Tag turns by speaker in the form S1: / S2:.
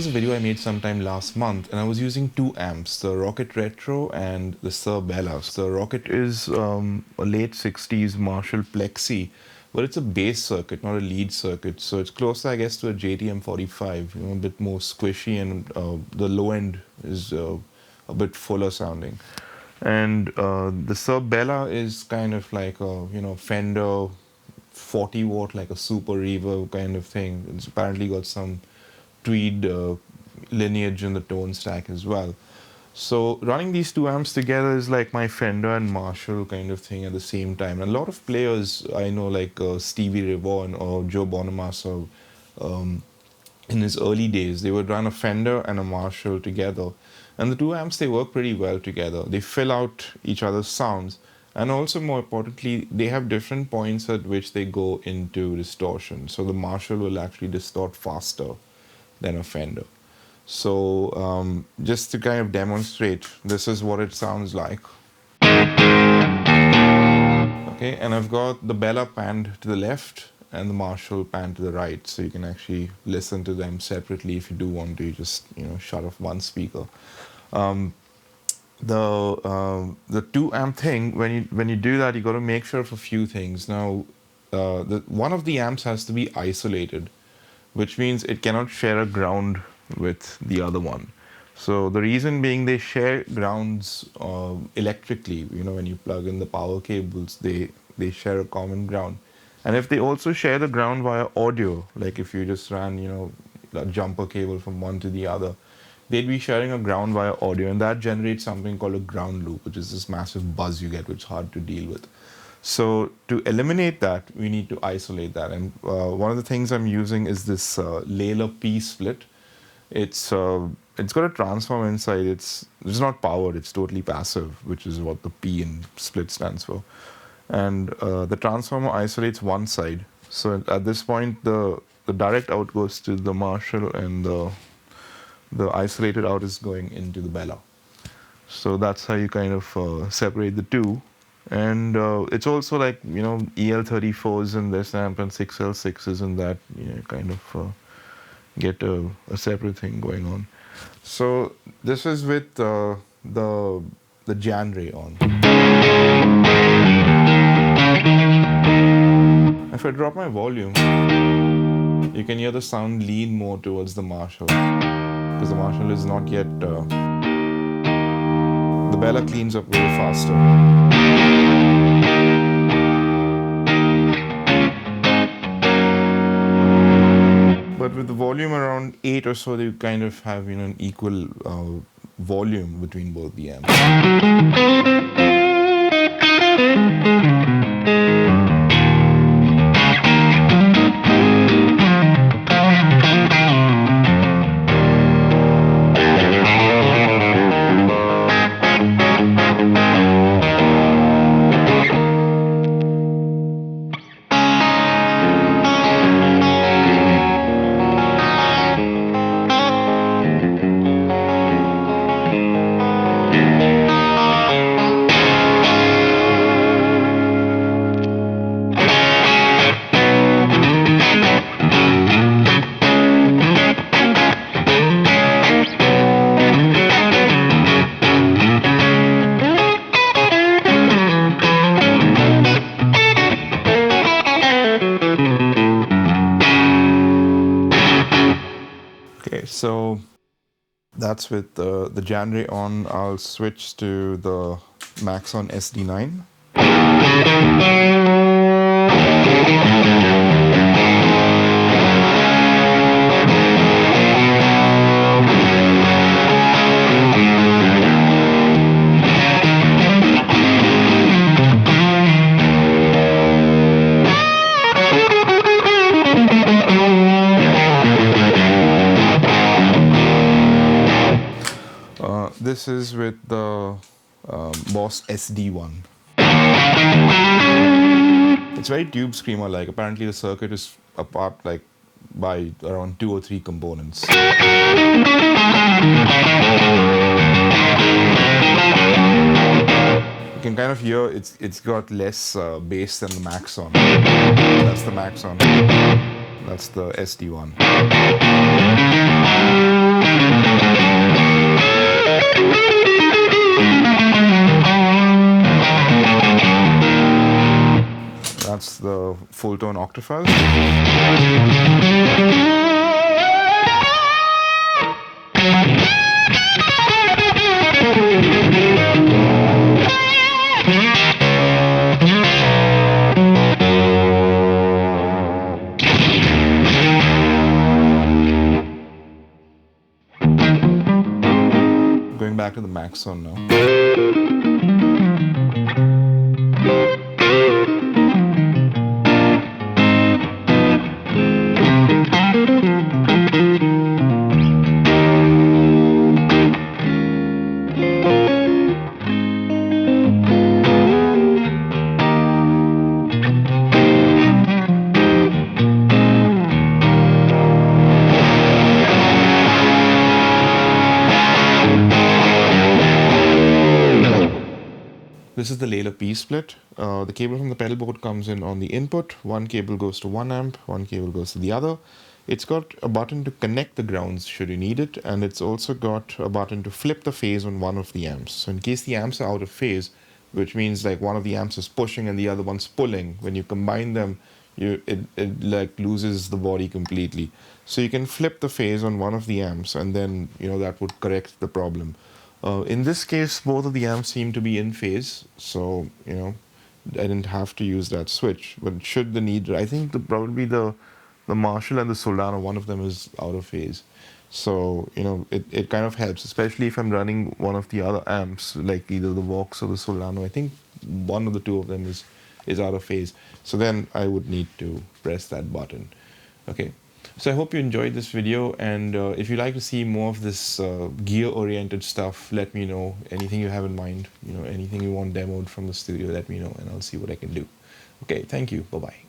S1: a video I made sometime last month, and I was using two amps, the Rocket Retro and the Suhr Bella. So the Rocket is a late 60s Marshall Plexi, but it's a bass circuit, not a lead circuit. So it's closer, I guess, to a JTM 45, a bit more squishy, and the low end is a bit fuller sounding. And the Suhr Bella is kind of like a Fender 40 watt, like a super reverb kind of thing. It's apparently got some tweed lineage in the tone stack as well. So running these two amps together is like my Fender and Marshall kind of thing at the same time. And a lot of players I know, like Stevie Ray Vaughan or Joe Bonamassa, in his early days, they would run a Fender and a Marshall together. And the two amps, they work pretty well together. They fill out each other's sounds. And also, more importantly, they have different points at which they go into distortion. So the Marshall will actually distort faster than a Fender. So just to kind of demonstrate, this is what it sounds like. Okay, and I've got the Bella panned to the left and the Marshall panned to the right. So you can actually listen to them separately if you do want to. You just shut off one speaker. The two amp thing, when you do that, you got to make sure of a few things. Now, one of the amps has to be isolated, which means it cannot share a ground with the other one. So the reason being, they share grounds electrically. When you plug in the power cables, they share a common ground. And if they also share the ground via audio, like if you just ran a jumper cable from one to the other, they'd be sharing a ground via audio, and that generates something called a ground loop, which is this massive buzz you get, which is hard to deal with. So to eliminate that, we need to isolate that. And one of the things I'm using is this Lehle P Split. It's got a transformer inside. It's not powered, it's totally passive, which is what the P in split stands for. And the transformer isolates one side. So at this point, the direct out goes to the Marshall, and the isolated out is going into the Bella. So that's how you kind of separate the two. And it's also like, EL34s in this amp and 6L6s in that, kind of get a separate thing going on. So this is with the Janray on. If I drop my volume, you can hear the sound lean more towards the Marshall, because the Marshall is not yet, the Bella cleans up way faster. But with the volume around 8 or so, you kind of have an equal volume between both the amps. Okay, so that's with the Janray on. I'll switch to the Maxon SD9. This is with the Boss SD1. It's very tube screamer like. Apparently the circuit is apart like by around 2 or 3 components. You can kind of hear it's got less bass than the Maxon. That's the Maxon. That's the SD1. That's the full tone octafile. Going back to the max zone now. This is the Lehle P Split. The cable from the pedal board comes in on the input. One cable goes to one amp, one cable goes to the other. It's got a button to connect the grounds should you need it, and it's also got a button to flip the phase on one of the amps. So in case the amps are out of phase, which means like one of the amps is pushing and the other one's pulling, when you combine them, it like loses the body completely. So you can flip the phase on one of the amps, and then that would correct the problem. In this case, both of the amps seem to be in phase, so I didn't have to use that switch. But should the need, I think probably the Marshall and the Solano, one of them is out of phase. So it kind of helps, especially if I'm running one of the other amps, like either the Vox or the Solano. I think one of the two of them is out of phase. So then I would need to press that button. Okay. So I hope you enjoyed this video, and if you'd like to see more of this gear-oriented stuff, let me know. Anything you have in mind, anything you want demoed from the studio, let me know, and I'll see what I can do. Okay, thank you. Bye-bye.